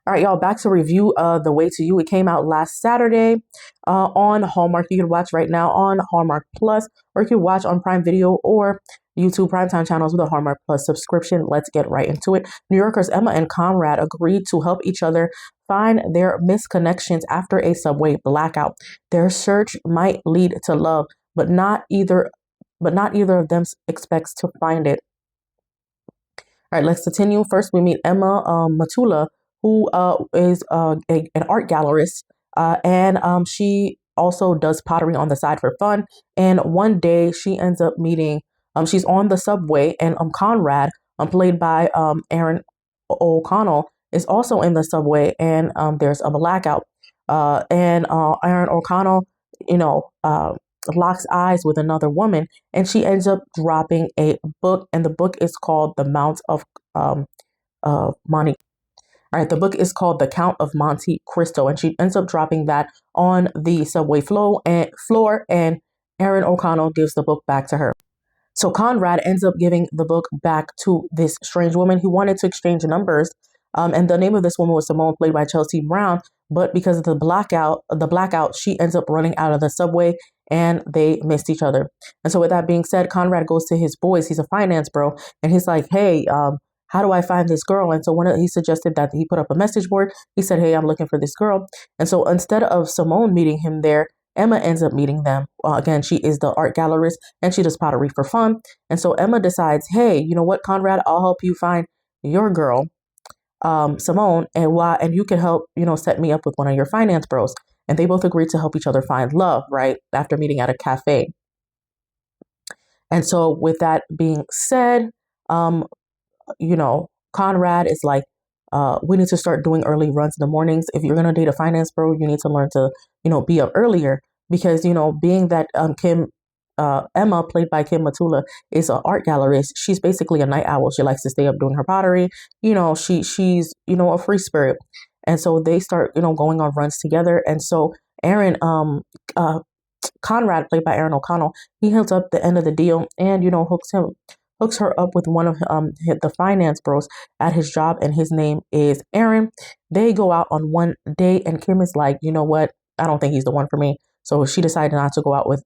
All right, y'all, back to review The Way to You. It came out last Saturday on Hallmark. You can watch right now on Hallmark Plus, or you can watch on Prime Video or YouTube Primetime channels with a Hallmark Plus subscription. Let's get right into it. New Yorkers Emma and Conrad agreed to help each other find their missed connections after a subway blackout. Their search might lead to love, but not either of them expects to find it. All right, let's continue. First, we meet Emma Matula, who is an art gallerist, and she also does pottery on the side for fun. And one day, she ends up meeting. She's on the subway, and Conrad, played by Aaron O'Connell, is also in the subway, and there's a blackout. And Aaron O'Connell, you know, locks eyes with another woman, and she ends up dropping a book, and the book is called The Mount of Monte. All right, the book is called The Count of Monte Cristo, and she ends up dropping that on the subway floor, and Aaron O'Connell gives the book back to her. So Conrad ends up giving the book back to this strange woman who wanted to exchange numbers. And the name of this woman was Simone, played by Chelsea Brown. But because of the blackout, she ends up running out of the subway, and they missed each other. And so with that being said, Conrad goes to his boys. He's a finance bro, and he's like, hey, how do I find this girl? And so he suggested that he put up a message board. He said, hey, I'm looking for this girl. And so instead of Simone meeting him there, Emma ends up meeting them. Again, she is the art gallerist, and she does pottery for fun. And so Emma decides, hey, you know what, Conrad, I'll help you find your girl, Simone, and you can help, set me up with one of your finance bros. And they both agreed to help each other find love, right, after meeting at a cafe. And so with that being said, Conrad is like, we need to start doing early runs in the mornings. If you're going to date a finance bro, you need to learn to, be up earlier, because, being that Emma, played by Kim Matula, is an art gallerist. She's basically a night owl. She likes to stay up doing her pottery. She's a free spirit. And so they start, going on runs together. And so Conrad, played by Aaron O'Connell, he hooks up the end of the deal and, hooks her up with one of the finance bros at his job, and his name is Aaron. They go out on one date, and Kim is like, you know what? I don't think he's the one for me. So she decided not to go out with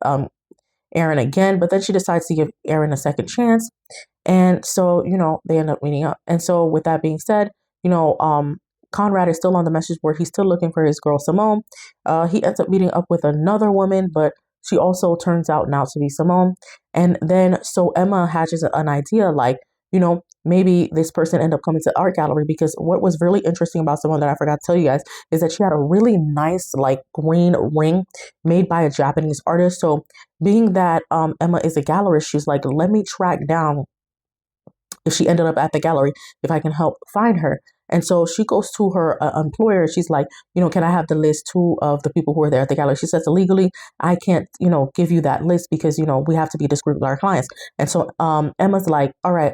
Aaron again, but then she decides to give Aaron a second chance. And so, they end up meeting up. And so with that being said, Conrad is still on the message board. He's still looking for his girl, Simone. He ends up meeting up with another woman, but she also turns out now to be Simone. And then so Emma hatches an idea like, maybe this person ended up coming to the art gallery, because what was really interesting about Simone that I forgot to tell you guys is that she had a really nice like green ring made by a Japanese artist. So being that Emma is a gallerist, she's like, let me track down if she ended up at the gallery, if I can help find her. And so she goes to her employer. She's like, can I have the list too of the people who are there at the gallery? She says, illegally, I can't, give you that list because, we have to be discreet with our clients. And so Emma's like, all right.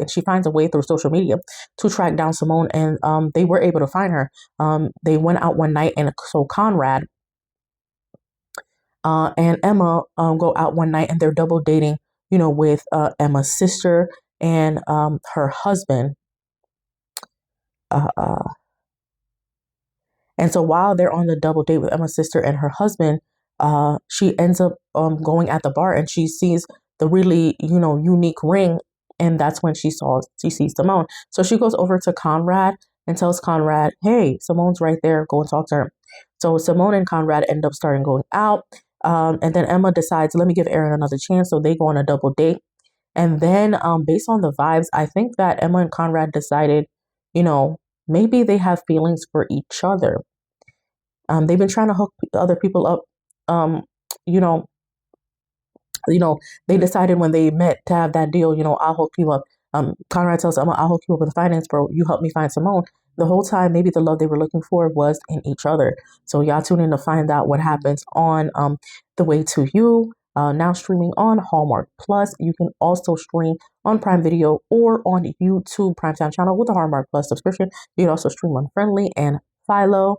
She finds a way through social media to track down Simone, and they were able to find her. They went out one night, and so Conrad and Emma go out one night, and they're double dating, with Emma's sister and her husband. And so while they're on the double date with Emma's sister and her husband, she ends up going at the bar, and she sees the really, unique ring. And that's when she sees Simone. So she goes over to Conrad and tells Conrad, hey, Simone's right there. Go and talk to her. So Simone and Conrad end up starting going out. And then Emma decides, let me give Aaron another chance. So they go on a double date. And then based on the vibes, I think that Emma and Conrad decided, maybe they have feelings for each other. They've been trying to hook other people up. They decided when they met to have that deal, I'll hook you up. Conrad tells Emma, I'll hook you up with a finance bro. You help me find Simone. The whole time, maybe the love they were looking for was in each other. So y'all tune in to find out what happens on The Way to You. Now streaming on Hallmark Plus. You can also stream on Prime Video or on YouTube Primetime channel with a Hallmark Plus subscription. You can also stream on Frdnly and Philo.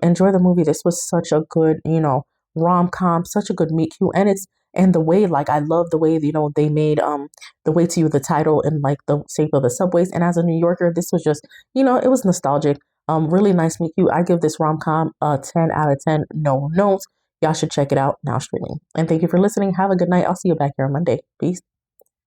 Enjoy the movie. This was such a good, rom-com, such a good meet cute, and it's And the way, like, I love the way, they made The Way to You the title and like the shape of the subways. And as a New Yorker, this was just, it was nostalgic. Really nice meet you. I give this rom-com a 10 out of 10, no notes. Y'all should check it out now streaming. And thank you for listening. Have a good night. I'll see you back here on Monday. Peace.